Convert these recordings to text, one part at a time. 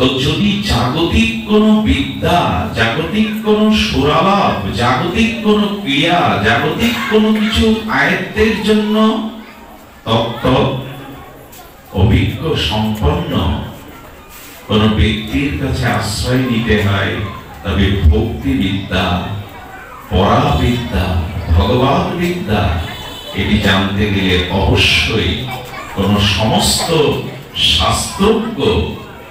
তো যদি জাগতিক কোন বিদ্যা, জাগতিক কোন সুরালাভ, জাগতিক কোন ক্রিয়া, জাগতিক কোন কিছু আয়ত্তের জন্য তত্ত্ব অভিজ্ঞ সম্পন্ন কোন ব্যক্তির কাছে আশ্রয় নিতে হয়, তবে ভক্তি বিদ্যা, পরাবিদ্যা, ভগবত বিদ্যা এটি জানতে গেলে অবশ্যই কোন সমস্ত শাস্ত্রজ্ঞ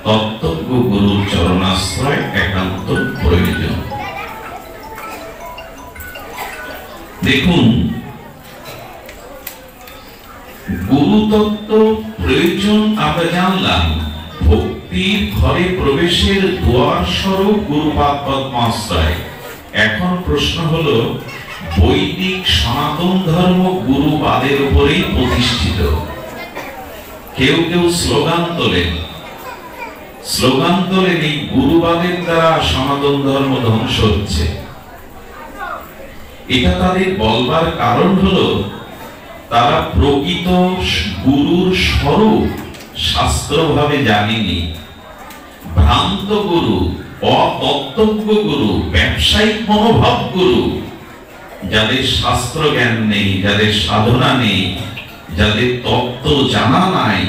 তত্ত্বজ্ঞ গুরুর চরণাশ্রয় একান্ত প্রয়োজন। দেখুন, গুরুতত্ত্ব প্রয়োজন আমরা জানলাম। ভক্তির ঘরে প্রবেশের দ্বার স্বরূপ গুরুপাদ পদ্মাশ্রয়। এখন প্রশ্ন হলো, বৈদিক সনাতন ধর্ম গুরুপাদের উপরেই প্রতিষ্ঠিত। কেউ কেউ স্লোগান তোলেন, এই গুরুবাদের দ্বারা সনাতন ধর্ম ধ্বংস হচ্ছে। এটা তাদের বলবার কারণ হলো, তারা প্রকৃত গুরুর স্বরূপ শাস্ত্রভাবে জানেনি। ভ্রান্ত গুরু, অতত্ত্বজ্ঞ গুরু, ব্যবসায়িক মনোভাব গুরু, যাদের শাস্ত্র জ্ঞান নেই, যাদের সাধনা নেই, যাদের তত্ত্ব জানা নাই,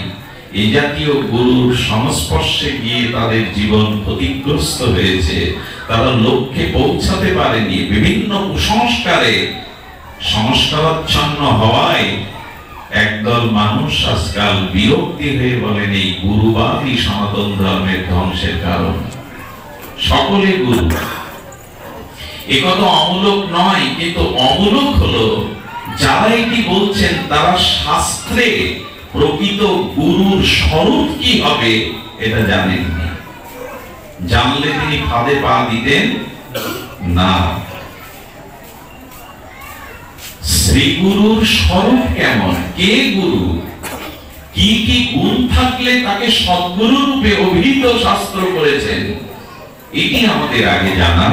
এই জাতীয় গুরুর সংস্পর্শে গিয়ে তাদের জীবন ক্ষতিগ্রস্ত হয়েছে। তারা লক্ষ্যে পৌঁছাতে পারেনি। বিভিন্ন কুসংস্কারে সংস্কারাচ্ছন্ন হওয়ায় একদল মানুষ আজকাল বিরক্তি হয়ে বলেন, এই গুরুবাদই সনাতন ধর্মের ধ্বংসের কারণ। সকলে গুরু, একথা অমূলক নয়, কিন্তু অমূলক হলো যারা এটি বলছেন তারা শাস্ত্রে প্রকৃত গুরুর স্বরূপ কি হবে এটা জানেননি। জানলে তিনি ফাঁদে পা দিতেন না। শ্রী গুরুর স্বরূপ কেমন, কে গুরু, কি কি গুণ থাকলে তাকে সদ্গুরু রূপে অভিহিত শাস্ত্র করেছেন, এটি আমাদের আগে জানা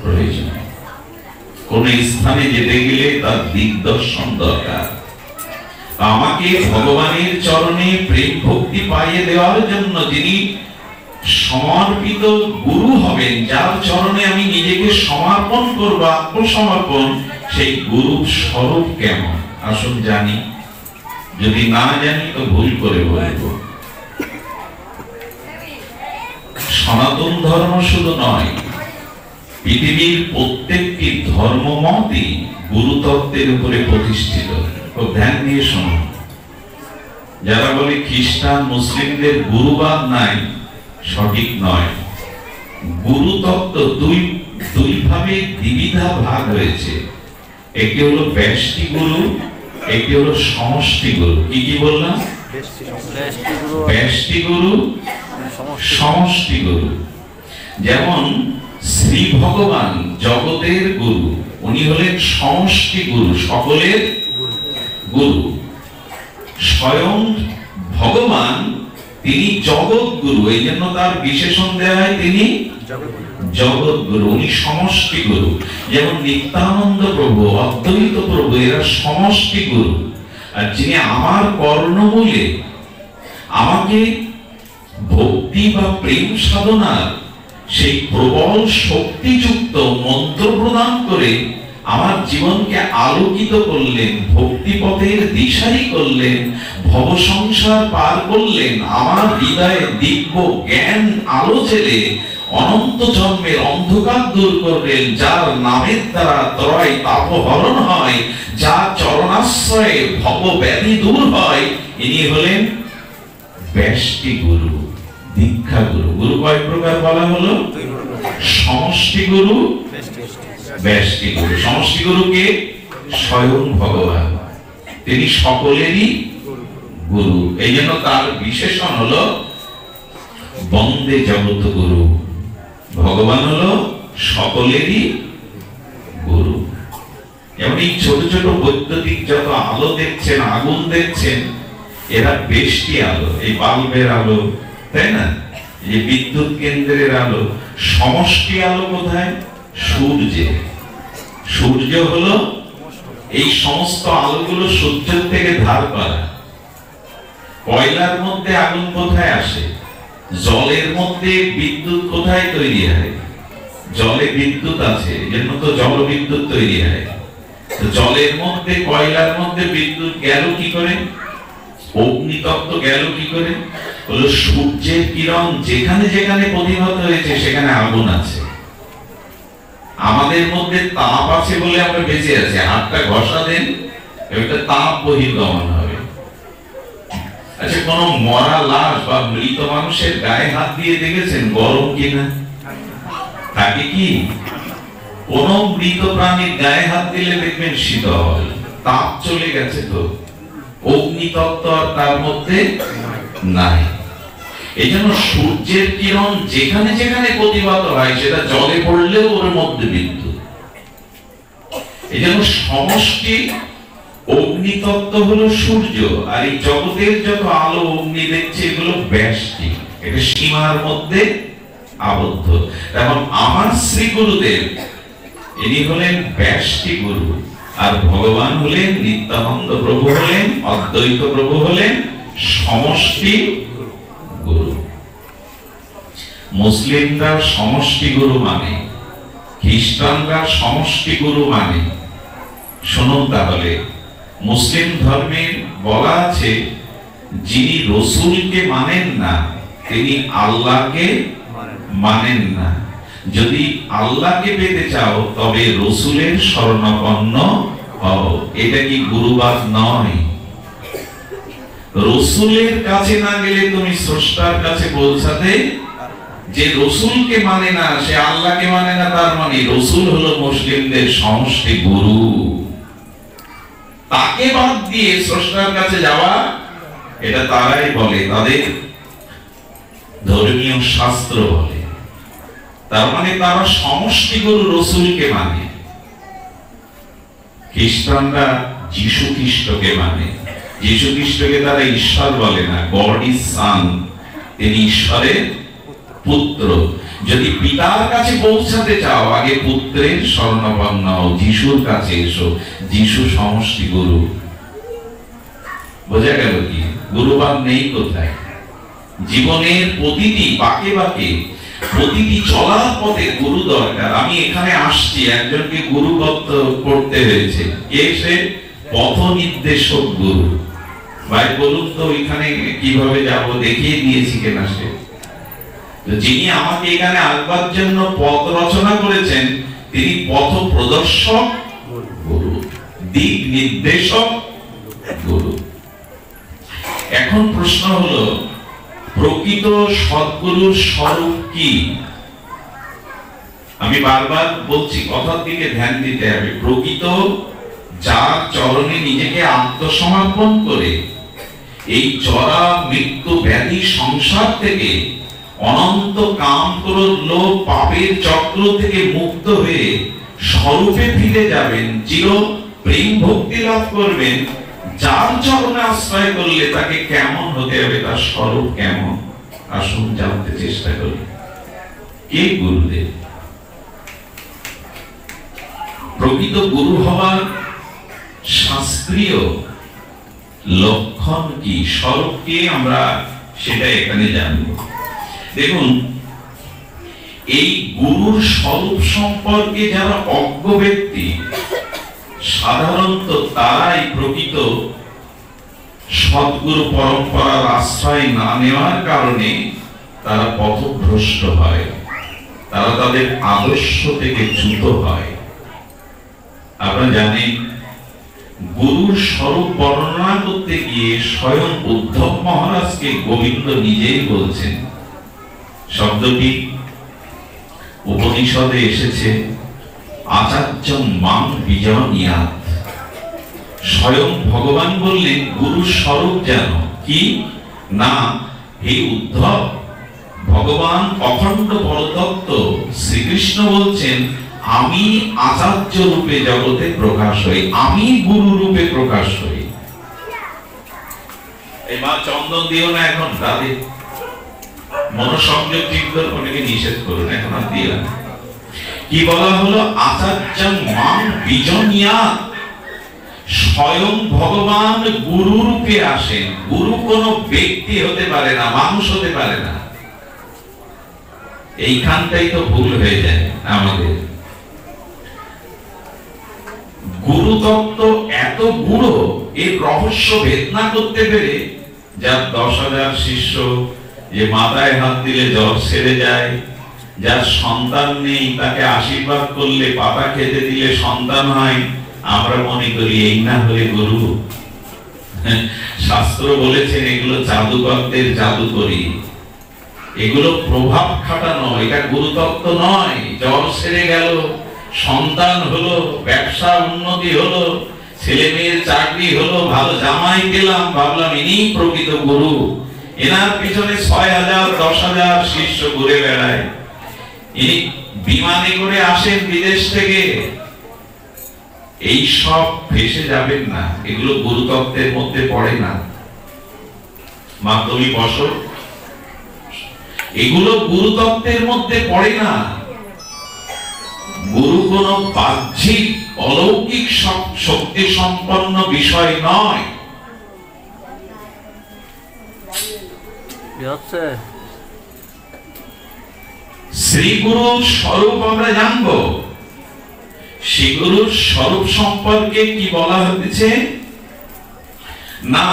প্রয়োজন। কোন স্থানে যেতে গেলে তার দিগদর্শন দরকার। আমাকে ভগবানের চরণে প্রেম ভক্তি পাইয়ে দেওয়ার জন্য যিনি সমর্পিত গুরু হবেন, যার চরণে আমি নিজেকে সমর্পণ করব, আত্মসমর্পণ, সেই গুরুর স্বরূপ কেমন আসুন জানি। যদি না জানি তো ভুল করে বলবো। সনাতন ধর্ম শুধু নয়, পৃথিবীর প্রত্যেকটি ধর্মমতই গুরুতত্ত্বের উপরে প্রতিষ্ঠিত। খুব ধ্যান দিয়ে শুনুন। যারা বলে খ্রিস্টান মুসলিমদের গুরুবাদ নাই, সঠিক নয়। গুরুতত্ত্ব দুই ভাবে দ্বিবিধা ভাগ হয়েছে। একটি হলো ব্যষ্টি গুরু, একটি হলো সমষ্টি গুরু। কি বললাম? ব্যষ্টি গুরু, সমষ্টি গুরু। যেমন শ্রী ভগবান জগতের গুরু, উনি হলেন সমষ্টি গুরু, সকলের গুরু। স্বয়ং ভগবান তিনি জগৎ গুরু, এই জন্য তার বিশেষণ দেওয়া হয় তিনি জগৎ গুরু, উনি সমষ্টি গুরু। যেমন নিত্যানন্দ প্রভু, অদ্বৈত প্রভু, এরা সমষ্টি গুরু। আর যিনি আমার কর্ণমূলে আমাকে ভক্তি বা প্রেম সাধনার সেই প্রবল শক্তিযুক্ত মন্ত্র প্রদান করে আমার জীবনকে আলোকিত করলেন, ভক্তি পথের দিশারি করলেন, ভব সংসার পার করলেন, আমার হৃদয়ে দিব্য জ্ঞান আলো জেলে অনন্ত জন্মের অন্ধকার দূর করলেন, যার নামের দ্বারা ত্রয় তাপহরণ হয়, যার চরণাশ্রয়ে ভব ব্যাধি দূর হয়, ইনি হলেন ব্যষ্টি গুরু, দীক্ষা গুরু। গুরু কয় প্রকার বলা হলো? সমষ্টি গুরু, ব্যষ্টি গুরু। সমষ্টি গুরুকে স্বয়ং ভগবান, তিনি সকলেরই গুরু। এই জন্য তার বিশেষণ হলো বন্দে জগৎ গুরু। ভগবান হলো সকলেরই গুরু। যেমন এই ছোট ছোট বৈদ্যুতিক যত আলো দেখছেন, আগুন দেখছেন, এরা বেশি আলো, এই বাল্বের আলো, তাই না, এই বিদ্যুৎ কেন্দ্রের আলো। সমষ্টি আলো কোথায়? সূর্যে। সূর্য হলো এই সমস্ত আলোগুলো সূর্যের থেকে ধার করা। কয়লার মধ্যে আগুন কোথায় আসে? জলের মধ্যে বিদ্যুৎ কোথায় তৈরি হয়? জলে বিদ্যুৎ আছে, এজন্য তো জলবিদ্যুৎ তৈরি হয়। তো জলের মধ্যে, কয়লার মধ্যে বিদ্যুৎ গেল কি করে? অগ্নিতত্ত্ব গেল কি করে? হলো সূর্যের কিরণ যেখানে যেখানে প্রতিভাত হয়েছে সেখানে আগুন আছে। আমাদের মধ্যে তাপ আছে বলে আমরা বেঁচে আছি। হাতটা ঘষা দেন, একটা তাপ বহির্গমন হবে। আচ্ছা, কোন মরা লাশ বা মৃত মানুষের গায়ে হাত দিয়ে দেখেছেন গরম কিনা? তাকে কি কোন মৃত প্রাণীর গায়ে হাত দিলে দেখবেন শীতল, তাপ চলে গেছে। তো অগ্নিতত্ত্ব তার মধ্যে নাই। এই জন্য সূর্যের কিরণ যেখানে যেখানে প্রতিভাত হয় সেটা জলে পড়লেও ওর মধ্যে বিদ্যুৎ। এই জন্য সমষ্টি অগ্নিতত্ত্ব হলো সূর্য, আর এই জগতের যত আলো অগ্নি দেখছে এগুলো ব্যষ্টি, এটা সীমার মধ্যে আবদ্ধ। এবং আমার শ্রী গুরুদেব ইনি হলেন ব্যষ্টি গুরু, আর ভগবান হলেন নিত্যানন্দ প্রভু, হলেন অদ্বৈত প্রভু, হলেন সমষ্টি গুরু। মুসলিমরা সমষ্টি গুরু মানে, খ্রিস্টানরা সমষ্টি গুরু মানে। শুনুন তাহলে, মুসলিম ধর্মে বলা আছে যিনি রসুলকে মানেন না তিনি আল্লাহকে মানেন না। যদি আল্লাহকে পেতে চাও তবে রসুলের শরণাপন্ন হও। এটা কি গুরুবাদ নয়? রসুলের কাছে না গেলে তুমি স্রষ্টার কাছে পৌঁছাতে, যে রসুলকে মানে না সে আল্লাহকে মানে না, তার মানে রসুল হলো মুসলিমদের সমষ্টি গুরু। তাকে বাদ দিয়ে স্রষ্টার কাছে যাওয়া, এটা তারাই বলে, তাদের ধর্মীয় শাস্ত্র বলে। তার মানে তারা সমষ্টি গুরু রসুলকে মানে। খ্রিস্টানরা যীশু খ্রিস্টকে মানে। যীশু খ্রিস্টকে তারা ঈশ্বর বলে না, গড ইজ সান, তিনি ঈশ্বরের পুত্র। যদি পিতার কাছে পৌঁছাতে চাও আগে পুত্রের শরণাপন্ন হও, যিশুর কাছে এসো। যিশু সমষ্টি গুরু। বোঝা গেল কি? গুরুবাদ নেই কোথায়? জীবনের প্রতিটি বাঁকে বাঁকে, প্রতিটি চলার পথে গুরু দরকার। আমি এখানে আসছি, একজনকে গুরু করতে হয়েছে। কে সে? পথ নির্দেশক গুরু। ভাই বলুন তো এখানে কিভাবে যাব, দেখিয়ে দিয়েছি কেনা সে? যিনি আমাকে এখানে আসবার জন্য পথ রচনা করেছেন তিনি পথ প্রদর্শক গুরু, দিক নির্দেশক গুরু। এখন প্রশ্ন হলো, প্রকৃত সদ্গুরুর স্বরূপ কি? আমি বারবার বলছি, কথার দিকে ধ্যান দিতে হবে। প্রকৃত যার চরণে নিজেকে আত্মসমর্পণ করে এই জরা মৃত্যু ব্যাধি সংসার থেকে, অনন্ত কাম ক্রোধ লোভ পাপের চক্র থেকে মুক্ত হয়ে স্বরূপে ফিরে যাবেন, চির প্রেম ভক্তি লাভ করবেন, যার চরণে আশ্রয় করলে তাকে কেমন হতে হবে, তার স্বরূপ কেমন, আসুন জানতে চেষ্টা করি। কে গুরুদেব? প্রকৃত গুরু হওয়ার শাস্ত্রীয় লক্ষণ কি, স্বরূপ কি, আমরা সেটা এখানে জানব। দেখুন, এই গুরুর স্বরূপ সম্পর্কে যারা অজ্ঞ ব্যক্তি, সাধারণত তারাই প্রকৃত সদ্গুরু পরম্পরার আশ্রয় না নেওয়ার কারণে তারা পথভ্রষ্ট হয়, তারা তাদের আদর্শ থেকে চ্যুত হয়। আপনারা জানেন, গুরুর স্বরূপ বর্ণনা করতে গিয়ে স্বয়ং উদ্ধব মহারাজকে গোবিন্দ নিজেই বলছেন। শব্দটি উপনিষদে এসেছে, আচার্যং মাং বিজনিয়াৎ। স্বয়ং ভগবান বললেন গুরুর স্বরূপ যেন কি না, হে উদ্ধব, ভগবান অখণ্ড পরতত্ত্ব শ্রীকৃষ্ণ বলছেন, আমি আচার্য রূপে জগতে প্রকাশ হই, আমি গুরু রূপে প্রকাশ হই। এই মা চন্দন দিও না এখন, রাধে, মনোসংযোগ ঠিক করে অনেকে নিষেধ করুন, এখন আর দিও না। কি বলা হলো? আচার্যং মাং বিজনিয়াৎ। স্বয়ং ভগবান গুরু রূপে আসেন। গুরু কোনো ব্যক্তি হতে পারে না, মানুষ হতে পারে না। এইখানটাই তো ভুল হয়ে যায় আমাদের। গুরু তত্ত্ব এত গুরু, এর রহস্য ভেদ না করতে পেরে যার 10,000 শিষ্য, যে মাথায় হাত দিলে জ্বর সেরে যায়, যার সন্তান নেই তাকে আশীর্বাদ করলে পাতা খেতে দিলে সন্তান হয়, আমরা মনে করি এই না হলে গুরু। শাস্ত্র বলেছেন এগুলো জাদুকরদের জাদুকরি, এগুলো প্রভাব খাটানো, এটা গুরুতত্ত্ব নয়। জ্বর সেরে গেল, সন্তান হলো, ব্যবসা উন্নতি হলো, ছেলে মেয়ের চাকরি হলো, ভালো জামাই পেলাম, ভাবলাম ইনি প্রকৃত গুরু। এনার পিছনে 6,000 10,000 শিষ্য ঘুরে বেড়ায়। ইনি বিমানে করে আসেন বিদেশ থেকে। এই সব ফেসে যাবেন না, এগুলো গুরুতত্ত্বের মধ্যে পড়ে না। মা তুমি বসো, এগুলো গুরুতত্ত্বের মধ্যে পড়ে না। গুরু কোন বাহ্যিক অলৌকিক শক্তি সম্পন্ন বিষয় নয়। শ্রী গুরুর স্বরূপ আমরা জানবো। শ্রী গুরুর স্বরূপ সম্পর্কে কি বলা হয়েছে না,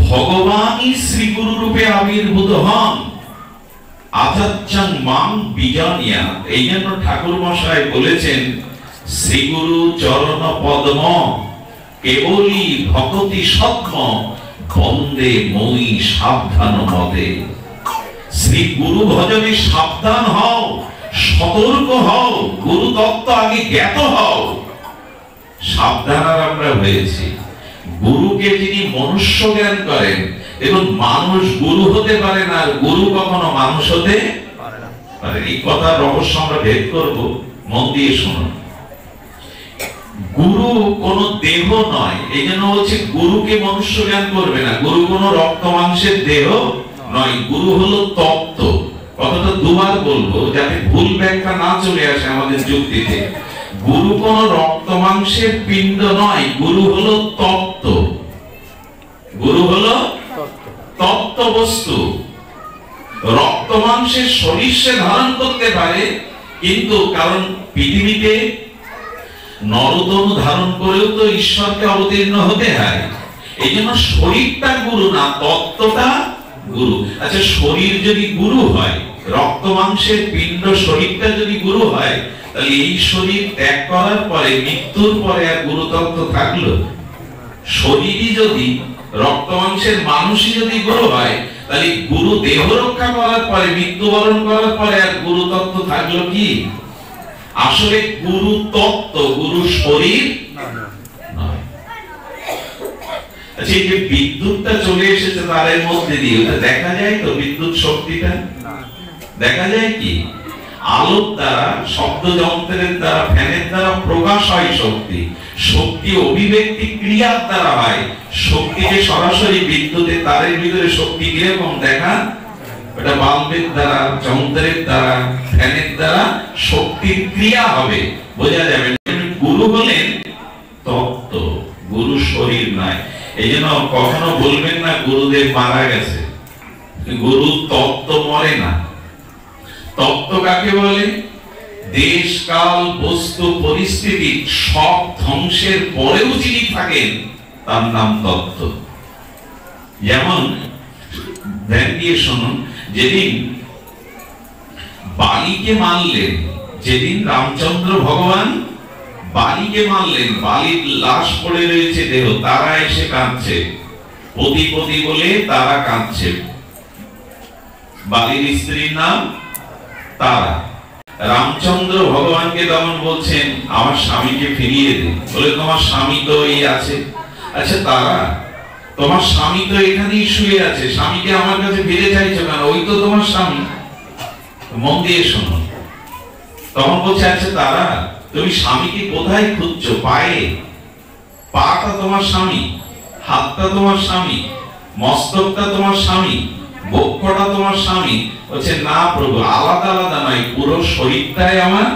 ভগবানই শ্রী গুরু রূপে আবির্ভূত হন। আচার্যং মাং বিজানিয়া, এই জন্য ঠাকুর মশাই বলেছেন শ্রী গুরু চরণ পদ্ম কেবলি ভকতি সত্ম বন্দে মই সাবধান মতে। শ্রী গুরু ভজনে সাবধান হও, সতর্ক হও, গুরু তত্ত্ব আগে জ্ঞাত হও। সাবধান আর আমরা হয়েছি। গুরুকে যিনি মনুষ্য জ্ঞান করেন, এবং মানুষ গুরু হতে পারে না, আর গুরু কখনো মানুষ হতে পারে না। এই কথার রহস্য আমরা ভেদ করব, মন দিয়ে শুনুন। গুরু কোন দেহ নয়, এই জন্য হচ্ছে গুরুকে মনুষ্য জ্ঞান করবে না। গুরু কোন রক্ত মাংসের দেহ নয়, গুরু হলো তত্ত্ব। কথাটা দুবার বলবো যাতে ভুল ব্যাখ্যা না চলে আসে আমাদের যুক্তিতে। গুরু কোন রক্ত মাংসের পিণ্ড নয়, গুরু হলো তত্ত্ব। গুরু হলো তত্ত্ব বস্তু। রক্ত মাংসের শরীর সে ধারণ করতে পারে, কিন্তু কারণ পৃথিবীতে নরতনু ধারণ করেও তো ঈশ্বরকে অবতীর্ণ হতে হয়। এই জন্য শরীরটা গুরু না, তত্ত্বটা গুরু। আচ্ছা, শরীর যদি গুরু হয়, রক্ত মাংসের পিণ্ড শরীরটা যদি গুরু হয়, তাহলে এই শরীর ত্যাগ করার পরে, মৃত্যুর পরে আর গুরু তত্ত্ব থাকলো? শরীরই যদি, রক্ত মাংসের মানুষই যদি গুরু হয়, তাহলে গুরু দেহ রক্ষা করার পরে, মৃত্যুবরণ করার পরে আর গুরু তত্ত্ব থাকলো কি? আসলে গুরু তত্ত্ব, গুরু শরীর নয়। আচ্ছা, এই যে বিদ্যুৎটা চলে এসেছে তারের মধ্যে দিয়ে, ওটা দেখা যায় তো? বিদ্যুৎ শক্তিটা দেখা যায় কি? আলোর দ্বারা, শব্দ যন্ত্রের দ্বারা, ফ্যানের দ্বারা প্রকাশ হয় শক্তি। শক্তি অভিব্যক্তি ক্রিয়ার দ্বারা হয়। শক্তিকে সরাসরি বিদ্যুতের তারের ভিতরে শক্তি কিরকম দেখা, ওটা বাল্বের দ্বারা, যন্ত্রের দ্বারা, ফ্যানের দ্বারা শক্তির ক্রিয়া হবে, বোঝা যাবে। গুরু হলেন তত্ত্ব, গুরু শরীর নয়। এই জন্য কখনো বলবেন না গুরুদেব মারা গেছে। গুরু তত্ত্ব মরে না। তত্ত্ব কাকে বলে? দেশ কাল বস্তু পরিস্থিতি সব ধ্বংসের পরেও যিনি থাকেন তার নাম তত্ত্ব। যেমন ধ্যান দিয়ে শুনুন, যেদিন বালিকে মানলেন, যেদিন রামচন্দ্র ভগবান বালিকে মানলেন, বালির লাশ পড়ে রয়েছে দেহ, তারা এসে কাঁদছে, পতি পতি বলে তারা কাঁদছে। বালির স্ত্রীর নাম তারা। রামচন্দ্র ভগবানকে তখন বলছেন আমার স্বামীকে ফিরিয়ে দিন। বলে তোমার স্বামী তো এই আছে। আচ্ছা তারা, তোমার স্বামী তো এখানেই শুয়ে আছে, স্বামীকে আমার কাছে ফিরে চাইছো কেন? ওই তো তোমার স্বামী। মন দিয়ে শোনো। তখন বলছে আচ্ছা তারা, তুমি স্বামীকে কোথায় খুঁজছো? পায়ে? পাটা তোমার স্বামী, হাতটা তোমার স্বামী, মস্তকটা তোমার স্বামী, বক্ষটা তোমার স্বামী। বলছে না প্রভু, আলাদা আলাদা নয়, পুরো শরীরটাই আমার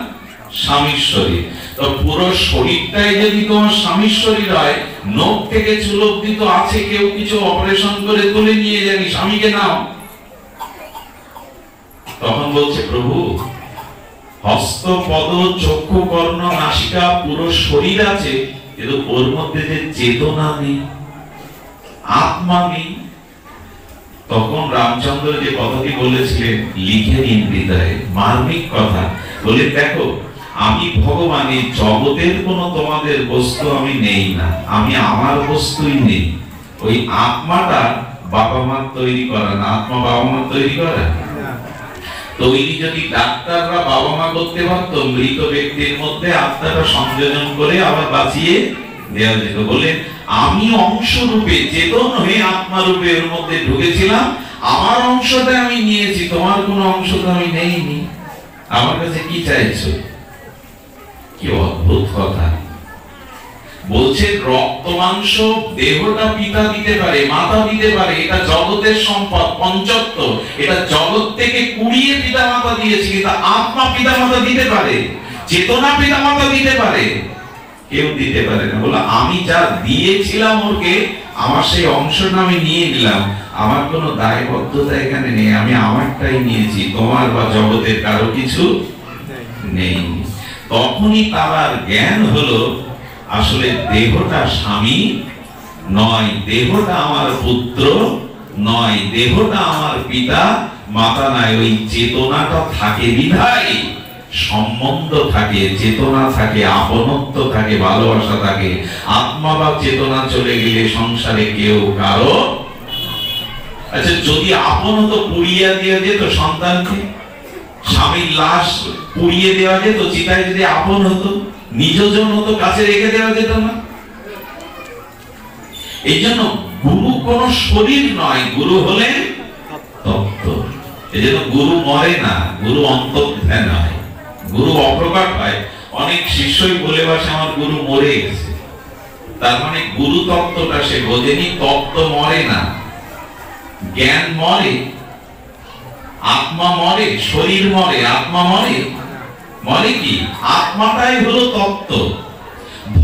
স্বামীর শরীর। তো পুরো শরীরটাই যদি তোমার স্বামীর শরীর হয়, নখ থেকে চুল অবধি তো আছে, কেউ কিছু অপারেশন করে তুলে নিয়ে যাবি, স্বামীকে নাও। তখন বলছে প্রভু হস্ত পদ চক্ষু কর্ণ নাসিকা পুরো শরীর আছে, কিন্তু ওর মধ্যে যে চেতনা নেই, আত্মা নেই। তখন রামচন্দ্র যে কথাটি বলেছিলেন লিখে নিন হৃদয়ে, মার্মিক কথা, বলে দেখো আমি ভগবান, এই জগতের কোন তোমাদের বস্তু আমি নেই না, আমি আমার বস্তুই নেই। ওই আত্মাটা বাবা মা তৈরি করা না, আত্মা বাবা মা তৈরি করা। তৈরি যদি ডাক্তাররা বাবা মা করতে পারতো, মৃত ব্যক্তির মধ্যে আত্মাটা সংযোজন করে আবার বাঁচিয়ে দেওয়া যেত। বলে আমি অংশ রূপে চেতন হয়ে আত্মা রূপে এর মধ্যে ঢুকেছিলাম, আমার অংশটা আমি নিয়েছি, তোমার কোনো অংশ তো আমি নেইনি, আমার কাছে কি চাইছো? কি অদ্ভুত কথা। বলছে রক্ত মাংস দেহটা পিতা দিতে পারে, মাতা দিতে পারে, এটা জগতের সম্পদ, পঞ্চত্ব, এটা জগৎ থেকে কুড়িয়ে পিতা মাতা দিয়েছে, কিন্তু আত্মা পিতা মাতা দিতে পারে, চেতনা পিতা মাতা দিতে পারে, কেউ দিতে পারে না। বলে আমি যা দিয়েছিলাম ওকে, আমার সেই অংশটা আমি নিয়ে নিলাম, আমার কোনো দায়বদ্ধতা এখানে নেই, আমি আমারটাই নিয়েছি, তোমার বা জগতের কারো কিছু নেই। তখনই তার জ্ঞান হলো আসলে দেহটা স্বামী নয়, দেহটা আমার পুত্র নয়, দেহটা আমার পিতা মাতা নয়। ওই চেতনাটা থাকে বিধায় সম্বন্ধ থাকে, চেতনা থাকে, আপনত্ব থাকে, ভালোবাসা থাকে। আত্মা বা চেতনা চলে গেলে সংসারে কেউ কারো। আচ্ছা, যদি আপনত্ব পুড়িয়ে দেওয়া যেত সন্তানকে, স্বামীর লাশ পুড়িয়ে দেওয়া যেত চিতায়, যদি আপন হতো, নিজজন হতো, কাছে রেখে দেওয়া যেত না? এই জন্য গুরু কোন শরীর নয়, গুরু হলেন তত্ত্ব। এই জন্য গুরু মরে না, গুরু অন্তর্ধান হয়, গুরু অপ্রকাট হয়। অনেক শিষ্যই বলে বসে আমার গুরু মরে গেছে, তার মানে গুরু তত্ত্বটা সে বোঝেনি। তত্ত্ব মরে না, জ্ঞান মরে, আত্মা মরে, শরীর মরে, আত্মা মরে। মরে কি? আত্মাটাই হলো তত্ত্ব,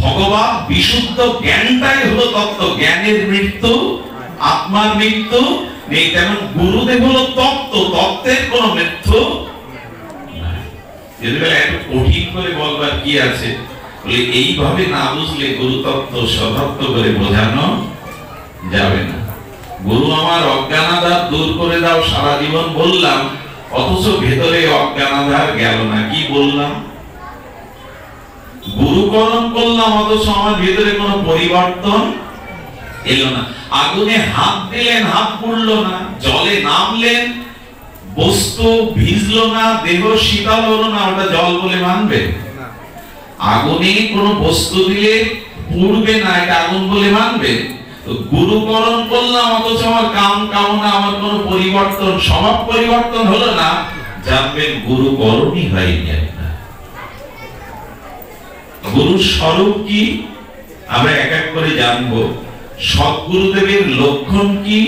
ভগবান বিশুদ্ধ জ্ঞানটাই হলো তত্ত্ব। জ্ঞানের মৃত্যু, আত্মার মৃত্যু নেই। তেমন গুরুদেব হলো তত্ত্ব, তত্ত্বের কোনো মৃত্যু নাই। একটু কঠিন করে বলবার কি আছে, বলে এইভাবে না বুঝলে গুরু তত্ত্ব সতত্ত্ব করে বোঝানো যাবে না। গুরু আমার অজ্ঞানাধার দূর করে দাও সারা জীবন বললাম, অথচ ভেতরে অজ্ঞানাধার গেল না। কি বললাম? গুরুকরণ করলাম, অথচ আমার ভেতরে কোনো পরিবর্তন এলো না। আগুনে হাত দিলেন, হাত পুড়লো না। জলে নামলেন, বস্তু ভিজলো না, দেহ শীতল হলো না, ওটা জল বলে মানবে? আগুনে কোনো বস্তু দিলে পুড়বে না, এটা আগুন বলে মানবে? গুরুকরণ করলাম, অথচ আমার কাম কামনা, আমার কোনো পরিবর্তন, স্বভাব পরিবর্তন হলো না, জানবেন গুরুকরণই হয়নি। গুরুর স্বরূপ কি আমরা এক এক করে জানবো। সদ্গুরুদেবের লক্ষণ কি,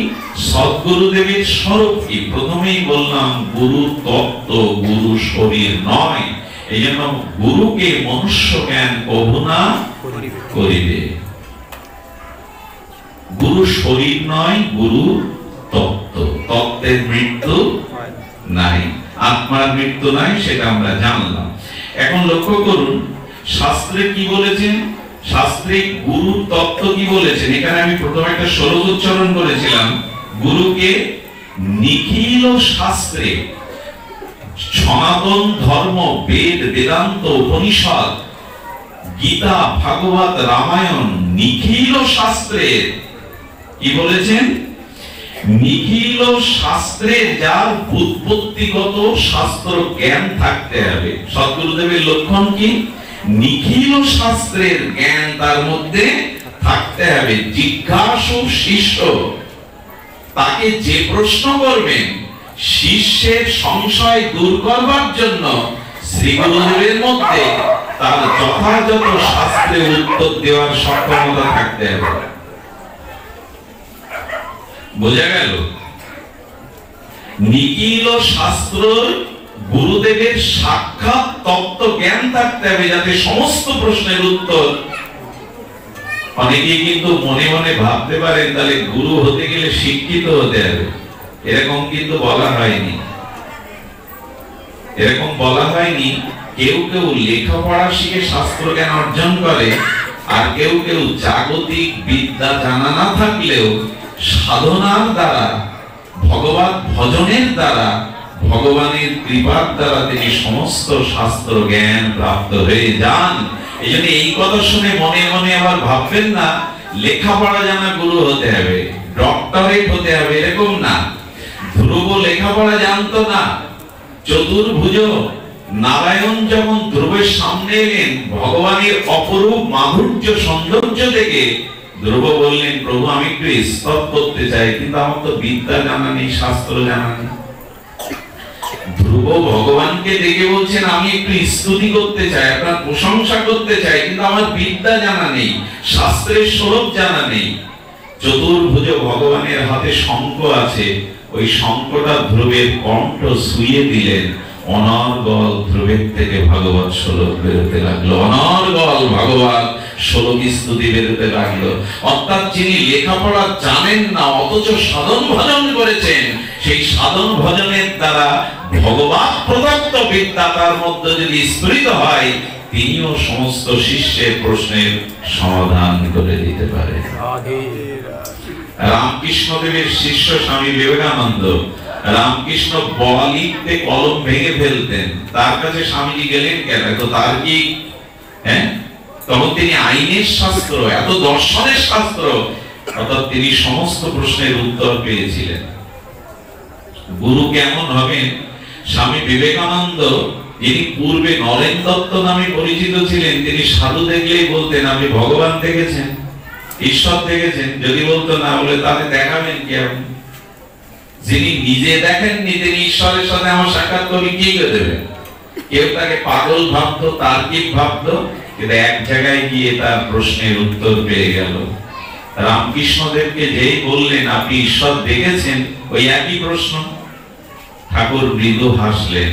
সদ্গুরুদেবের স্বরূপ কি। প্রথমেই বললাম গুরু তত্ত্ব, গুরু শরীর নয়। এই জন্য গুরুকে মনুষ্য জ্ঞান কভু না করিবে। গুরু শরীর নয়, গুরু তত্ত্ব। তত্ত্বের মৃত্যু নাই, আত্মার মৃত্যু নাই, সেটা আমরা জানলাম। এখন লক্ষ্য করুন শাস্ত্রে কি বলেছেন, শাস্ত্রে গুরু তত্ত্ব কি বলেছেন। এখানে আমি প্রথমে একটা শ্লোক উচ্চারণ করেছিলাম, গুরুকে নিখিল শাস্ত্রে, সনাতন ধর্ম, বেদ, বেদান্ত, উপনিষদ, গীতা, ভাগবত, রামায়ণ, নিখিল শাস্ত্রের কি বলেছেন? নিখিল শাস্ত্রের যার উৎপত্তিগত শাস্ত্র জ্ঞান থাকতে হবে। সদ্গুরুদেবের লক্ষণ কি? নিখিল শাস্ত্রের জ্ঞান তার মধ্যে থাকতে হবে। জিজ্ঞাসু শিষ্য, তাকে যে প্রশ্ন করবেন শিষ্যের সংশয় দূর করবার জন্য শ্রী গুরুদেবের মধ্যে তার যথাযথ শাস্ত্রে উত্তর দেওয়ার সক্ষমতা থাকতে হবে। বোঝা গেল? নিখিল শাস্ত্র গুরুদেবের সাক্ষাৎ তত্ত্ব জ্ঞান থাকতে হবে, যাতে সমস্ত প্রশ্নের উত্তর। অনেকেই কিন্তু মনে মনে ভাবতে পারেন তাহলে গুরু হতে গেলে শিক্ষিত হতে হবে, এরকম কিন্তু বলা হয়নি। এরকম বলা হয়নি কেউ কেউ লেখাপড়া শিখে শাস্ত্র জ্ঞান অর্জন করে, আর কেউ কেউ জাগতিক বিদ্যা জানা না থাকলেও সাধনার দ্বারা, ভগবত ভজনের দ্বারা, ভগবানের কৃপার দ্বারা তিনি সমস্ত শাস্ত্র জ্ঞান প্রাপ্ত হয়ে যান। এই জন্য এই কথা শুনে মনে মনে আবার ভাববেন না লেখাপড়া জানা গুরু হতে হবে, ডক্টরেট হতে হবে, এরকম না। ধ্রুব লেখাপড়া জানতো না, চতুর্ভুজ নারায়ণ যখন ধ্রুবের সামনে এলেন ভগবানের অপরূপ মাধুর্য সৌন্দর্য দেখে ধ্রুব বললেন, প্রভু আমি একটু স্তব করতে চাই, কিন্তু আমার তো বিদ্যা জানা নেই, শাস্ত্র জানা নেই। ধ্রুব ভগবানকে দেখে বলছেন, আমি একটু স্তুতি করতে চাই, আপনার প্রশংসা করতে চাই, কিন্তু আমার বিদ্যা জানা নেই, শাস্ত্রের স্বরূপ জানা নেই। চতুর্ভুজ ভগবানের হাতে শঙ্খ আছে, ওই শঙ্খটা ধ্রুবের কণ্ঠ ছুঁয়ে দিলেন, অনর্গল ধ্রুবের থেকে ভাগবত শ্লোক বেরোতে লাগলো, অনর্গল ভাগবত শ্লোক স্তুতি বেরোতে লাগলো। অর্থাৎ যিনি লেখাপড়া জানেন না অথচ সাধন ভজন করেছেন, সেই সাধন ভজনের দ্বারা ভগবান প্রদত্ত বিদ্যা তার মধ্যে যদি স্ফুরিত হয়, তিনিও সমস্ত শিষ্যের প্রশ্নের সমাধান করে দিতে পারেন। রামকৃষ্ণ দেবের শিষ্য স্বামী বিবেকানন্দ, রামকৃষ্ণ বলা লিখতে কলম ভেঙে ফেলতেন, তার কাছে স্বামীজি গেলেন কেন? তো তার কি তখন তিনি আইনের শাস্ত্র, এত দর্শনের শাস্ত্র, অর্থাৎ তিনি সমস্ত প্রশ্নের উত্তর পেয়েছিলেন। গুরু কেমন হবেন? স্বামী বিবেকানন্দ, যিনি পূর্বে নরেন দত্ত নামে পরিচিত ছিলেন, তিনি সাধু দেখলেই বলতেন, আপনি ভগবান দেখেছেন, ঈশ্বর দেখেছেন? যদি বলতো না, বলে তাহলে দেখাবেন কি আপনি? যিনি নিজে দেখেননি তিনি ঈশ্বরের সাথে আমার সাক্ষাৎ করে কি করে দেবেন? কেউ তাকে পাগল ভাবতো, তার্কিক ভাবতো, কিন্তু এক জায়গায় গিয়ে তার প্রশ্নের উত্তর পেয়ে গেল। রামকৃষ্ণদেবকে যেই বললেন আপনি ঈশ্বর দেখেছেন, ওই একই প্রশ্ন। ঠাকুর মৃদু হাসলেন,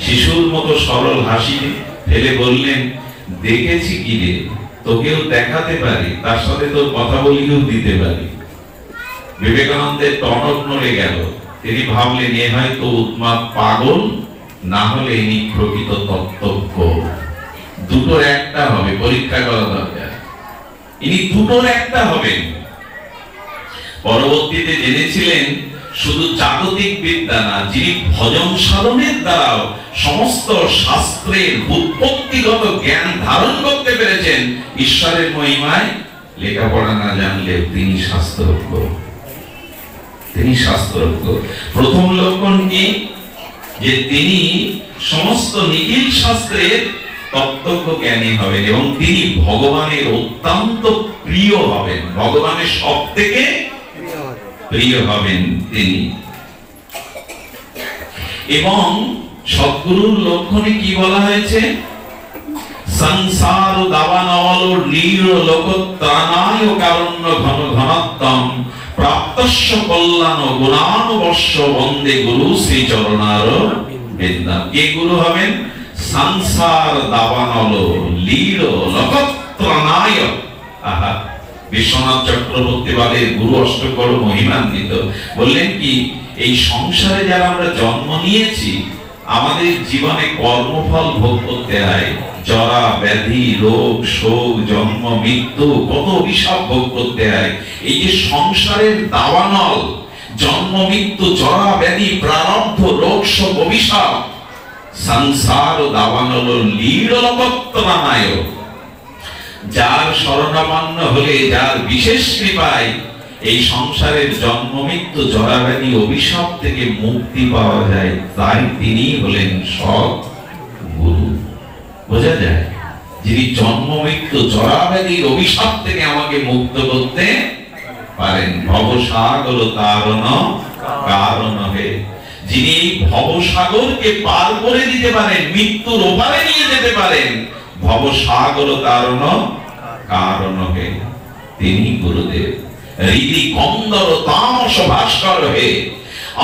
শিশুর মতো সরল হাসি ফেলে বললেন, দেখেছি কি রে, তোকেও দেখাতে পারি, তার সাথে তোর কথা বলিও দিতে পারি। বিবেকানন্দের টনক নড়ে গেল, তিনি ভাবলেন এ হয়তো উন্মাদ পাগল, না হলে ইনি প্রকৃত তত্ত্বজ্ঞ। দুটোর একটা হবে, পরীক্ষা করা দরকার। ইনি দুটোর একটা হবেন। পরবর্তীতে জেনেছিলেন শুধু জাগতিক বিদ্যা না, যিনি ভজন সাধনের দ্বারাও সমস্ত শাস্ত্রের উৎপত্তিগত জ্ঞান ধারণ করতে পেরেছেন ঈশ্বরের মহিমায়, লেখাপড়া না জানলে তিনি শাস্ত্রজ্ঞ। তিনি শাস্ত্রজ্ঞ। প্রথম লক্ষণ কি? যে তিনি সমস্ত নিখিল শাস্ত্রের তত্ত্বজ্ঞ জ্ঞানী হবেন এবং তিনি ভগবানের অত্যন্ত প্রিয় হবেন, ভগবানের সব থেকে প্রিয় হবেন তিনি। এবং সদ্গুরুর লক্ষণে কি বলা হয়েছে? সংসার দাবানল লীল লোকত্রাণায় কারণ্য ঘন ঘনত্তম প্রাপ্তস্য কল্যাণ গুণানুবর্ষ বন্দে গুরু শ্রী চরণার বিদ্যা। কে গুরু হবেন? সংসার দাবানল লীল লোকত্রাণায়। আহা, বিশ্বনাথ চক্রবর্তী বাদের গুরু অষ্টকর মহিমান্বিত। বললেন কি, এই সংসারে যারা আমরা জন্ম নিয়েছি, আমাদের জীবনে কর্মফল ভোগ করতে হয়, জরা ব্যাধি রোগ শোক জন্ম মৃত্যু, কত অভিশাপ ভোগ করতে হয়। এই যে সংসারের দাবানল, জন্ম মৃত্যু জরা ব্যাধি প্রারব্ধ রোগ শোক অভিশাপ, সংসার দাবানল লীলকত্তমায়, যার শরণাপন্ন হলে, যার বিশেষ কৃপায় এই সংসারের জন্ম মৃত্যু জরা ব্যাধি অভিশাপ থেকে মুক্তি পাওয়া যায়, তাই তিনি হলেন সৎ গুরু। বোঝা যায়, যিনি জন্ম মৃত্যু জরা ব্যাধির অভিশাপ থেকে আমাকে মুক্ত করতে পারেন। ভবসাগর তারণ কারণ হে, যিনি এই ভবসাগরকে পার করে দিতে পারেন, মৃত্যুর ওপারে নিয়ে যেতে পারেন, ভবসাগর তারণ কারণ হে, তিনি গুরুদেব। হৃদি কন্দর তামস ভাস্কর হে,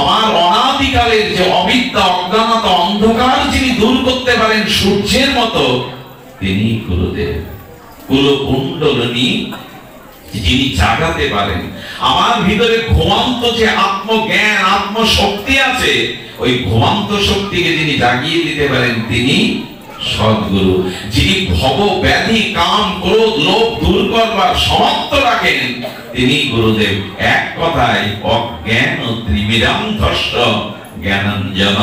আমার অনাদিকালের যে অবিদ্যা অজ্ঞানতা অন্ধকার যিনি দূর করতে পারেন সূর্যের মতো, তিনি গুরুদেব। কুলকুণ্ডলিনী যিনি জাগাতে পারেন। আমার ভিতরে ঘুমন্ত যে আত্মজ্ঞান আত্মশক্তি আছে, ওই ঘুমন্ত শক্তিকে যিনি জাগিয়ে দিতে পারেন তিনি সদ্গুরু। যিনি ভব ব্যাধি কাম ক্রোধ লোভ দূর করবার সমর্থ রাখেন তিনি গুরুদেব। এক কথায় অজ্ঞান ত্রিমিরান্ধস্য জ্ঞানাঞ্জন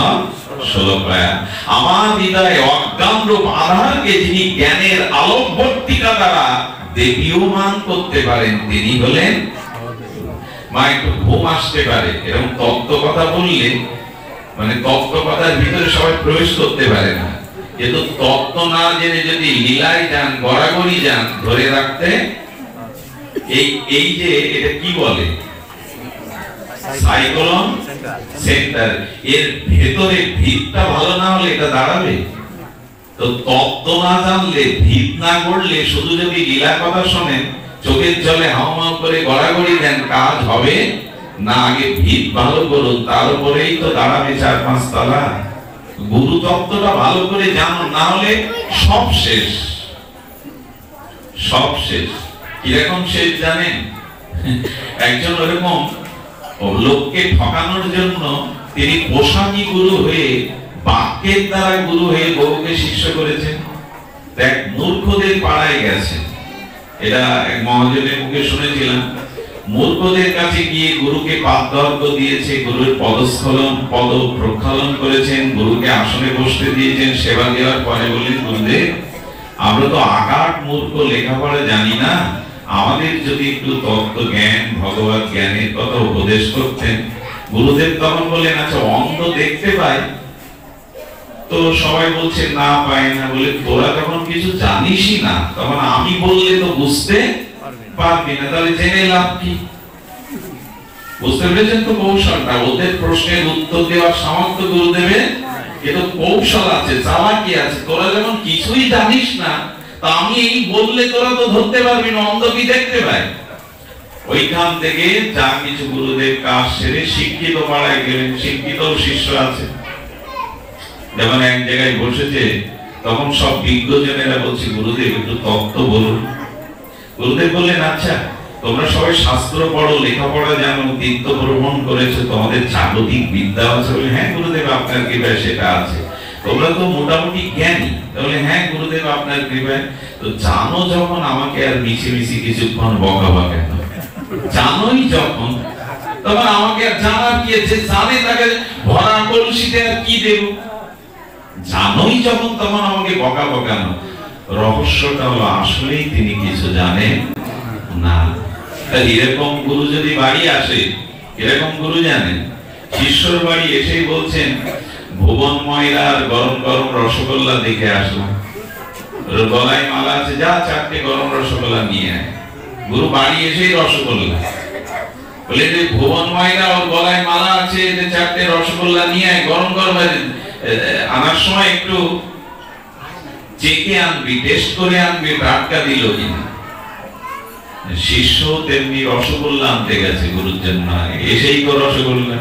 শোলকায়া। আমার হৃদয়ে অজ্ঞান রূপ আধারকে যিনি জ্ঞানের আলোকবর্তিকা দ্বারা দেবীয়মান করতে পারেন তিনি হলেন। মা একটু ঘুম আসতে পারে, এরকম তত্ত্ব কথা বললে মানে তত্ত্ব কথার ভিতরে সবাই প্রবেশ করতে পারে না, কিন্তু তত্ত্ব না জেনে যদি লীলায় যান গড়াগড়ি যান ধরে রাখতে। এই যে এটা কি বলে সাইকোলন সেন্টার, এর ভেতরে ভিতটা ভালো না হলে এটা দাঁড়াবে। তো তত্ত্ব না জানলে ভিত না গড়লে শুধু যদি লীলা কথা শোনেন চোখের জলে হাওমাও করে গড়াগড়ি দেন কাজ হবে না। আগে ভিত ভালো করুন, তার উপরেই তো দাঁড়াবে 4-5 তলা। গুরু তত্ত্বটা ভালো করে জানুন, না হলে সব শেষ, সব শেষ। কিরকম শেষ জানেন? একজন ওরকম লোককে ঠকানোর জন্য তিনি পোশাকি গুরু হয়ে বাক্যের দ্বারা গুরু হয়ে বহুকে শিষ্য করেছেন। দেখ মূর্খদের পাড়ায় গেছেন, এটা এক মহাজনের মুখে শুনেছিলাম। মূর্খদের কাছে গিয়ে গুরুকে পাদদর্ঘ দিয়েছে, গুরুর পদস্খলন পদ প্রক্ষালন করেছেন, গুরুকে আসনে বসতে দিয়েছেন। সেবা দেওয়ার পরে বললেন, গুরুদেব আমরা তো আকাট মূর্খ, লেখাপড়া জানি না, আমাদের যদি একটু তত্ত্ব জ্ঞান ভগবত জ্ঞানের কথা উপদেশ করতেন। গুরুদেব তখন বললেন, আচ্ছা অন্ধ দেখতে পায়? তো সবাই বলছে না পায় না। বলে তোরা তখন কিছু জানিসই না, তখন আমি বললে তো বুঝতে পারবি না, তাহলে জেনে লাভ কি? বুঝতে পেরেছেন তো কৌশলটা? ওদের প্রশ্নের উত্তর দেওয়ার সামর্থ্য গুরুদেবের, কিন্তু কৌশল আছে, চালাকি আছে। তোরা যেমন কিছুই জানিস না, তা আমি এই বললে তোরা তো ধরতে পারবি না, অন্ধ কি দেখতে পায়? ওইখান থেকে যা কিছু গুরুদেব কাজ সেরে শিক্ষিত পাড়ায় গেলেন। শিক্ষিত শিষ্য আছে, যেমন এক জায়গায় বসেছে, তখন সব বিজ্ঞজনেরা বলছে গুরুদেব একটু তত্ত্ব বলুন। গুরুদেব বললেন, আচ্ছা তোমরা সবাই শাস্ত্র পড়ো, লেখাপড়া জানো, তীর্থ ভ্রমণ করেছো, তোমাদের জাগতিক বিদ্যা আছে? বলে হ্যাঁ গুরুদেব আপনার কৃপায় সেটা আছে। তোমরা তো মোটামুটি জ্ঞানী? তাহলে হ্যাঁ গুরুদেব আপনার কৃপায়। তো জানো যখন, আমাকে আর মিছিমিছি কিছুক্ষণ বকাবা কেন? জানোই যখন, তখন আমাকে আর জানার কি আছে? জানে তাকে ভরা কলসিতে আর কি দেব? জানোই যখন, তখন আমাকে বকাবো কেন? রহস্যটা হলো আসলেই তিনি কিছু জানেন না। এরকম গুরু যদি বাড়ি আসে, এরকম গুরু জানেন, শিষ্যর বাড়ি এসেই বলছেন ভুবন ময়রার গরম গরম রসগোল্লা দেখে আসলাম, গলায় মালা আছে, যা 4টে গরম রসগোল্লা নিয়ে আয়। গুরু বাড়ি এসেই রসগোল্লা বলে যে ভুবন ময়রা ওর গলায় মালা আছে, 4টে রসগোল্লা নিয়ে আয়, গরম গরম আনার সময় একটু চেকে আনবি, টেস্ট করে আনবি টাটকা দিল কিনা। শিষ্য তেমনি রসগোল্লা আনতে গেছে গুরুর জন্য, এসেই তো রসগোল্লা,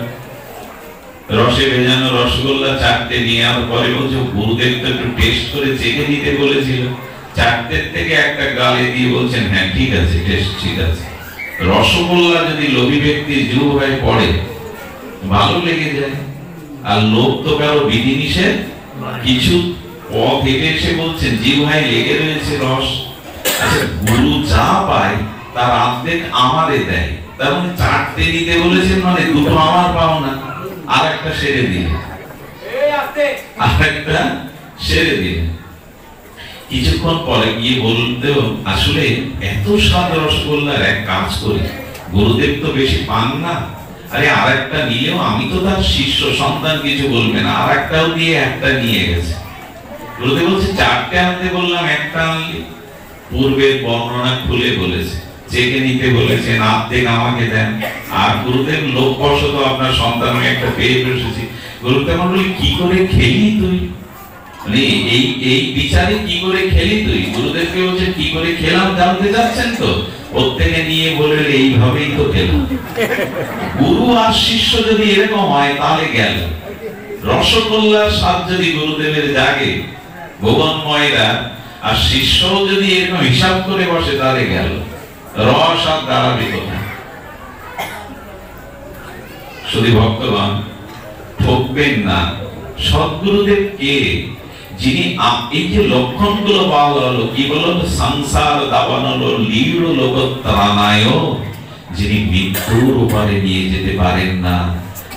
রসে ভেজানো রসগোল্লা 4টে নিয়ে আসার পরে বলছে গুরুদেব তো একটু টেস্ট করে চেকে দিতে বলেছিল। 4টের থেকে একটা গালে দিয়ে বলছেন হ্যাঁ ঠিক আছে, টেস্ট ঠিক আছে। রসগোল্লা যদি লোভী ব্যক্তির জিহ্বায় পড়ে ভালো লেগে যায়, আর লোভ তো কারো বিধিনিষেধ কিছু পথ হেঁটে এসে বলছেন জিহ্বায় লেগে রয়েছে রস। আচ্ছা গুরু যা পায় তার অর্ধেক আমারে দেয়, তার মানে 4টে দিতে বলেছেন, মানে 2টো আমার পাও না, আর একটা সেরে দিলে, আর একটা সেরে দিলে। কিছুক্ষণ পরে গিয়ে বলতে, আসলে এত স্বাদ রসগোল্লার, এক কাজ করি, গুরুদেব তো বেশি পান না, আরে আর একটা নিলেও আমি তো তার শিষ্য সন্তান, কিছু বলবে না, আর একটাও দিয়ে একটা নিয়ে গেছে। গুরুদেব বলছে 4টে আনতে বললাম, একটা আনলি। পূর্বের বর্ণনা খুলে বলেছে, চেকে নিতে বলেছেন, অর্ধেক আমাকে দেন। আর গুরুদেব লোকবশত আপনার সন্তান একটা পেয়ে বসেছি। গুরুদেব বলি কি করে খেলি তুই, মানে এই বিচারে কি করে খেলি তুই? গুরুদেবকে বলছে কি করে খেলাম জানতে চাচ্ছেন তো? প্রত্যেকে নিয়ে বলে এইভাবেই তো খেলাম। গুরু আর শিষ্য যদি এরকম হয় তাহলে গেল। রসগোল্লার স্বাদ যদি গুরুদেবের জাগে, ভুবন ময়রা আর শিষ্য যদি এরকম হিসাব করে বসে তাহলে গেল। রস আর দাঁড়াবে কোথায়? শুধু ভক্তগণ ঠকবেন না। সদ্গুরুদেব কে? যিনি এই যে লক্ষণগুলো পাওয়া গেল, কি বলো, সংসার দাবানলো লীড় লোকত্রাণায়, যিনি মৃত্যুর ওপারে নিয়ে যেতে পারেন না,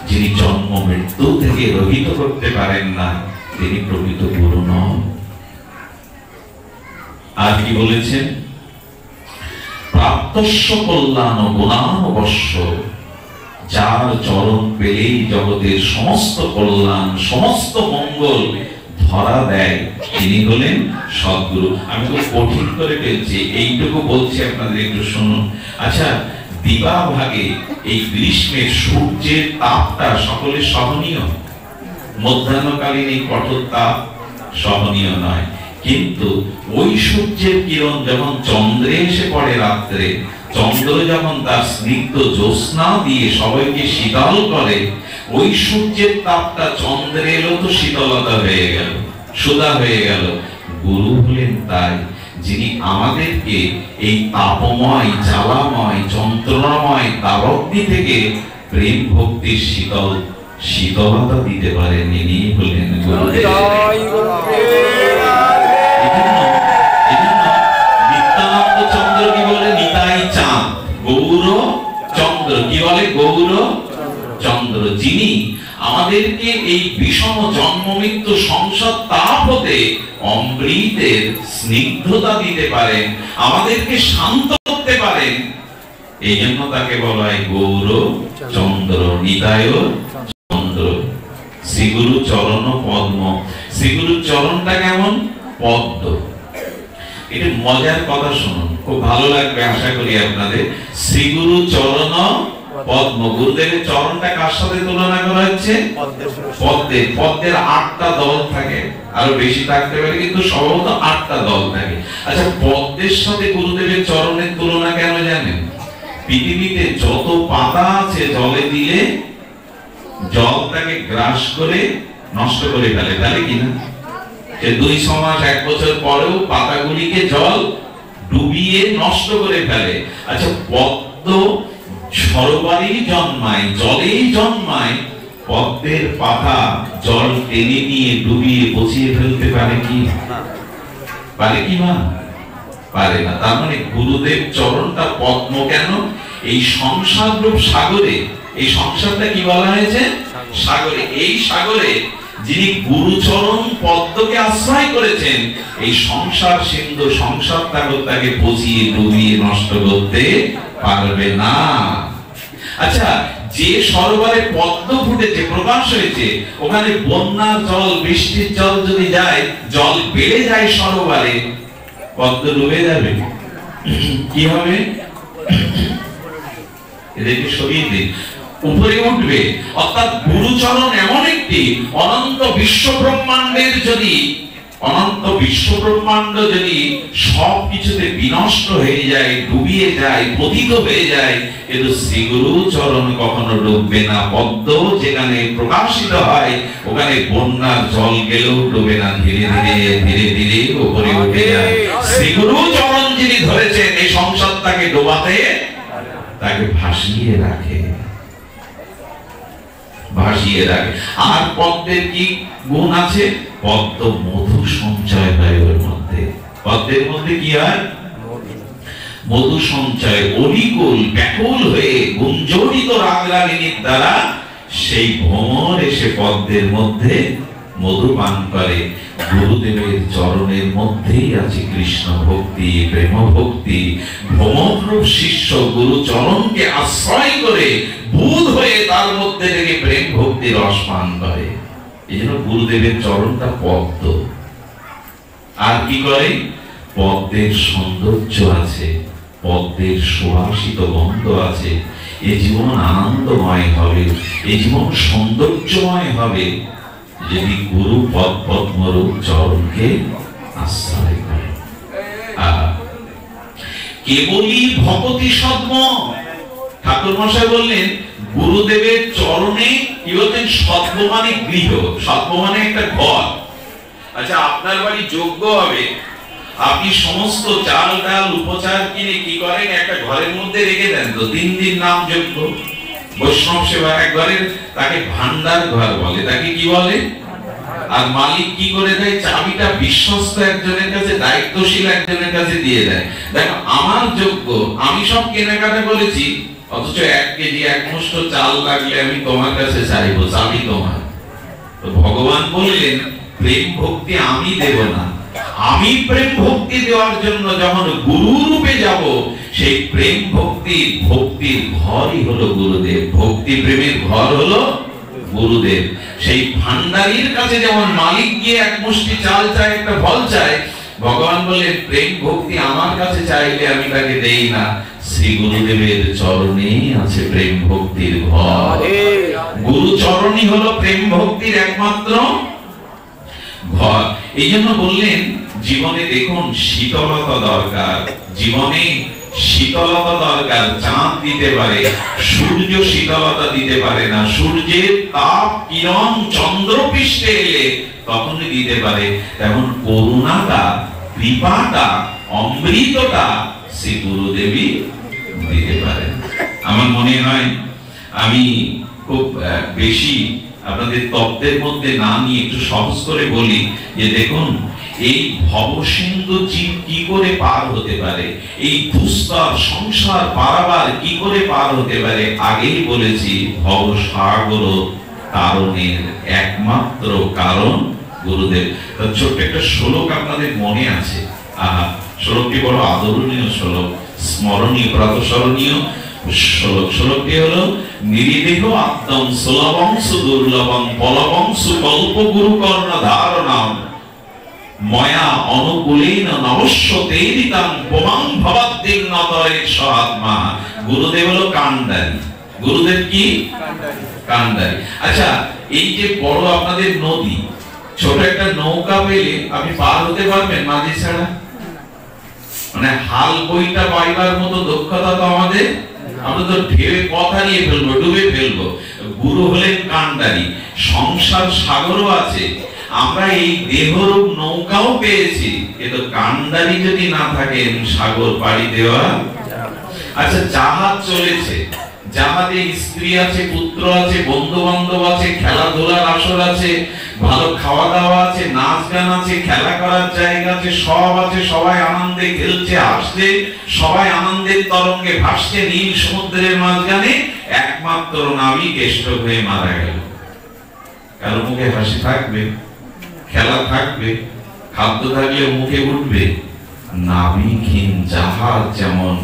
যিনি জন্ম মৃত্যু থেকে রহিত করতে পারেন না, তিনি প্রকৃত গুরু নন। আর কি বলেছেন? প্রাপ্তস্য কল্যাণ গুণানবশ্য, যার চরণ পেলেই জগতের সমস্ত কল্যাণ সমস্ত মঙ্গল ধরা দেয়, তিনি হলেন সদ্গুরু। আমি খুব কঠিন করে ফেলছি, এইটুকু বলছি আপনাদের একটু শুনুন। আচ্ছা, দিবা ভাগে এই গ্রীষ্মের সূর্যের তাপটা সকলের সহনীয়? মধ্যাহ্নকালীন এই কঠোর তাপ সহনীয় নয়, কিন্তু ওই সূর্যের কিরণ যখন চন্দ্রে এসে পড়ে রাত্রে, চন্দ্র যখন তার স্নিগ্ধ জ্যোৎস্না দিয়ে সবাইকে শীতল করে, ওই সূর্যের তাপটা চন্দ্রে এলো তো শীতলতা হয়ে গেল, সুধা হয়ে গেল। গুরু হলেন তাই, যিনি আমাদেরকে এই তাপময় জ্বালাময় যন্ত্রণাময় তারগ্নি থেকে প্রেম ভক্তির শীতলতা দিতে পারেন, ইনি হলেন গুরুদেব। নিত্যানন্দ চন্দ্র কি বলে? নিতাই চাঁদ, গৌর চন্দ্র কি বলে? গৌর চন্দ্র, যিনি আমাদেরকে এই বিষম জন্ম মৃত্যু সংসার তাপ হতে অমৃতের স্নিগ্ধতা দিতে পারেন, আমাদেরকে শান্ত করতে পারেন। এই জন্য তাকে বলা হয় গৌর চন্দ্র, নিতায় চন্দ্র। শ্রীগুরু চরণ পদ্ম। শ্রীগুরুর চরণটা কেমন? পদ্ম। এটা মজার কথা শুনুন, খুব ভালো লাগবে আশা করি আপনাদের। শ্রীগুরু চরণ পদ্ম। গুরুদেবের চরণটা কার সাথে তুলনা করা হচ্ছে? পদ্মের। পদ্মের 8টা দল থাকে, আরো বেশি থাকতে পারে, কিন্তু সম্ভবত 8টা দল থাকে। আচ্ছা, পদ্মের সাথে গুরুদেবের চরণের তুলনা কেন জানেন? পৃথিবীতে যত পাতা আছে জলে দিলে জল তাকে গ্রাস করে নষ্ট করে ফেলে, তাহলে কিনা? 200 মাস 1 বছর পরেও পাতাগুলিকে জল ডুবিয়ে নষ্ট করে ফেলে। আচ্ছা, পদ্ম সরোবরেই জন্মায়, জলেই জন্মায়, পদ্মের পাতা জল টেনে নিয়ে ডুবিয়ে পচিয়ে ফেলতে পারে কি? পারে কি না? পারে না। তার মানে গুরুদেব চরণটা পদ্ম কেন? এই সংসার রূপ সাগরে, এই সংসারটা কি বলা হয়েছে? সাগরে। এই সাগরে যিনি গুরুচরণ পদ্মকে আশ্রয় করেছেন, এই সংসার সিন্ধু সংসার তাকে পচিয়ে ডুবিয়ে নষ্ট করতে পারবে না। আচ্ছা, যে সরোবরে পদ্ম ফুটেছে, প্রকাশ হয়েছে, ওখানে বন্যার জল বৃষ্টির জল যদি যায়, জল বেড়ে যায় সরোবরে, পদ্ম ডুবে যাবে, কি হবে? এদেরকে সরিয়ে দিন, উপরে উঠবে। অর্থাৎ গুরুচরণ এমন একটি অনন্ত বিশ্ব ব্রহ্মাণ্ডের যদি অনন্ত বিশ্ব ব্রহ্মাণ্ড যদি সবকিছুতে বিনষ্ট হয়ে যায়, ডুবিয়ে যায়, পতিত হয়ে যায়, কিন্তু শ্রীগুরু চরণ কখনো ডুববে না। পদ্ম যেখানে প্রকাশিত হয়, ওখানে বন্যার জল গেলেও ডুবে না, ধীরে ধীরে ধীরে ধীরে উপরে উঠে যায়। শ্রীগুরু চরণ যিনি ধরেছেন, এই সংসারটাকে ডোবাতে তাকে ভাসিয়ে রাখে, ভাসিয়ে রাখে। আর পদ্মের কি গুণ আছে? পদ্ম মধু সঞ্চয় হয় ওর মধ্যে। পদ্মের মধ্যে কি হয়? মধু সঞ্চয়। অলিকুল ব্যাকুল হয়ে গুঞ্জরিত রাগরাগিনীর দ্বারা সেই ভ্রমর এসে পদ্মের মধ্যে মধু পান করে। গুরুদেবের চরণের মধ্যেই আছে কৃষ্ণ ভক্তি, প্রেম ভক্তি। ভ্রমরূপ শিষ্য গুরু চরণকে আশ্রয় করে বুধ হয়ে তার মধ্যে থেকে প্রেম ভক্তি রস পান করে। এই জন্য গুরুদেবের চরণটা পদ্ম। আর কি করে? পদ্মের সৌন্দর্য আছে, পদ্মের সুবাসিত গন্ধ আছে। এই জীবন আনন্দময় হবে, এই জীবন সৌন্দর্যময় হবে যদি গুরু পদ্মরূপ চরণকে আশ্রয় করে। কেবলই ভগতি সদ্ম। ঠাকুর মশাই বললেন, গুরুদেবের চরণে কি বলতেন? সদ্ম মানে গৃহ, সদ্ম মানে একটা ঘর। আচ্ছা, আপনার বাড়ি যজ্ঞ হবে, আপনি সমস্ত চাল ডাল উপচার কিনে কি করেন, একটা ঘরের মধ্যে রেখে দেন, তো 3 দিন নাম যজ্ঞ বৈষ্ণব সেবা এক ঘরের, তাকে ভান্ডার ঘর বলে, তাকে কি বলে? আর মালিক কি করে দেয়, চাবিটা বিশ্বস্ত একজনের কাছে, দায়িত্বশীল একজনের কাছে দিয়ে দেয়। দেখো আমার যোগ্য, আমি সব কেনাকাটা করেছি, অথচ 1 কেজি 1 মুষ্ঠ চাল লাগলে আমি তোমার কাছে চাইবো, চাবি তোমার। তো ভগবান বললেন প্রেম ভক্তি আমি দেব না, আমি প্রেম ভক্তি দেওয়ার জন্য যখন গুরু রূপে যাব, সেই প্রেম ভক্তির ঘরই হলো গুরুদেব, ভক্তি প্রেমের ঘর হলো গুরুদেব। সেই ভান্ডারীর কাছে যেমন মালিক গিয়ে 1 মুষ্টি চাল চায়, একটা ফল চায়, ভগবান বলেন প্রেম ভক্তি আমার কাছে চাইলে আমি তাকে দেই না, শ্রী গুরুদেবের চরণে আছে প্রেম ভক্তির ঘর। গুরু চরণই হলো প্রেম ভক্তির একমাত্র ঘর। এই জন্য বললেন জীবনে দেখুন শীতলতা দরকার, জীবনে শীতলতা দরকার। চাঁদ দিতে পারে, সূর্য শীতলতা দিতে পারে না, সূর্যের তাপ কিরণ চন্দ্রপৃষ্ঠে এলে তখনই দিতে পারে। তেমন করুণাটা, কৃপাটা, অমৃতটা শ্রী গুরুদেবী দিতে পারে। আমার মনে হয় আমি খুব বেশি আপনাদের তত্ত্বের মধ্যে না নিয়ে একটু সহজ করে বলি যে দেখুন এই ভবসিন্ধু জীব কি করে পার হতে পারে, এই দুস্তর সংসার পারাবার কি করে পার হতে পারে। আগেই বলেছি ভবসাগর তারণের একমাত্র কারণ গুরুদেব। ছোট্ট একটা শ্লোক আপনাদের মনে আছে, শ্লোকটি বড় আদরণীয় শ্লোক, স্মরণীয়, প্রাতঃস্মরণীয় শ্লোক। শ্লোকটি হলো নিরিদেহ আত্মং সুলভং সুদুর্লভং পলবং সুকল্প গুরু কর্ণ ধারণাম ময়া অনুকূলেন নবস্যতেরিতাং পমাং ভবাদ্দিং নতরে সআত্মা। গুরুদেব হলো কান্ডারি। গুরুদেব কি? কান্ডারি। আচ্ছা, এই যে বড় আপনাদের নদী, ছোট একটা নৌকা পেলে আপনি পার হতে পারবেন মাঝি ছাড়া? মানে হাল বইটা পাইবার মতো দক্ষতা তো আমাদের, আমরা তো ঢেউয়ে কথা নিয়ে ফেলবো, ডুবে ফেলবো। গুরু হলেন কান্ডারি। সংসার সাগরও আছে, আমরা এই দেহরূপ নৌকাও পেয়েছি, কিন্তু কান্ডারি যদি না থাকেন সাগর পাড়ি দেওয়া। আচ্ছা, জাহাজ চলেছে, জাহাজে স্ত্রী আছে, পুত্র আছে, বন্ধু বান্ধব আছে, খেলাধুলার আসর আছে, ভালো খাওয়া দাওয়া আছে, নাচ গান আছে, খেলা করার জায়গা আছে, সব আছে, সবাই আনন্দে খেলছে, হাসছে, সবাই আনন্দের তরঙ্গে ভাসছে নীল সমুদ্রের মাঝখানে। একমাত্র নাবিক স্ট্রোক হয়ে মারা গেল। কারো মুখে হাসি থাকবে, খেলা থাকবে, খাদ্য থাকলে মুখে উঠবে। নাবিকহীন জাহাজ যেমন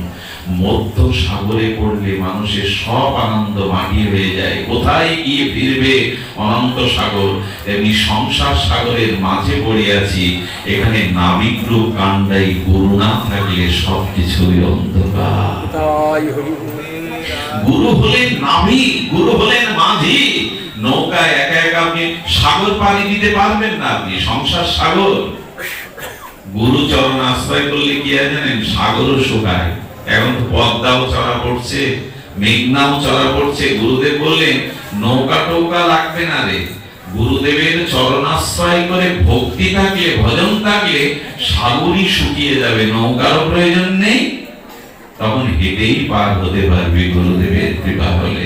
মধ্য সাগরে পড়লে মানুষের সব আনন্দ মাটি হয়ে যায়, কোথায় গিয়ে ফিরবে অনন্ত সাগর, তেমনি সংসার সাগরের মাঝে পড়ে আছি। এখানে নাবিক রূপ কান্ডাই গুরু না থাকলে সবকিছুই অন্ধকার। গুরু হলেন নাবিক, গুরু হলেন মাঝি। নৌকায় একা একা আপনি সাগর পাড়ি দিতে পারবেন না, আপনি সংসার সাগর। গুরু চরণ আশ্রয় করলে কি হয় জানেন, সাগরও শুকায়। এখন তো পদ্মাও চড়া পড়ছে, মেঘনাও চড়া পড়ছে। গুরুদেব বললেন নৌকা টৌকা লাগবে না রে, গুরুদেবের চরণাশ্রয় করে ভক্তি থাকলে, ভজন থাকলে সাগরই শুকিয়ে যাবে, নৌকারও প্রয়োজন নেই, তখন হেঁটেই পার হতে পারবে গুরুদেবের কৃপা হলে।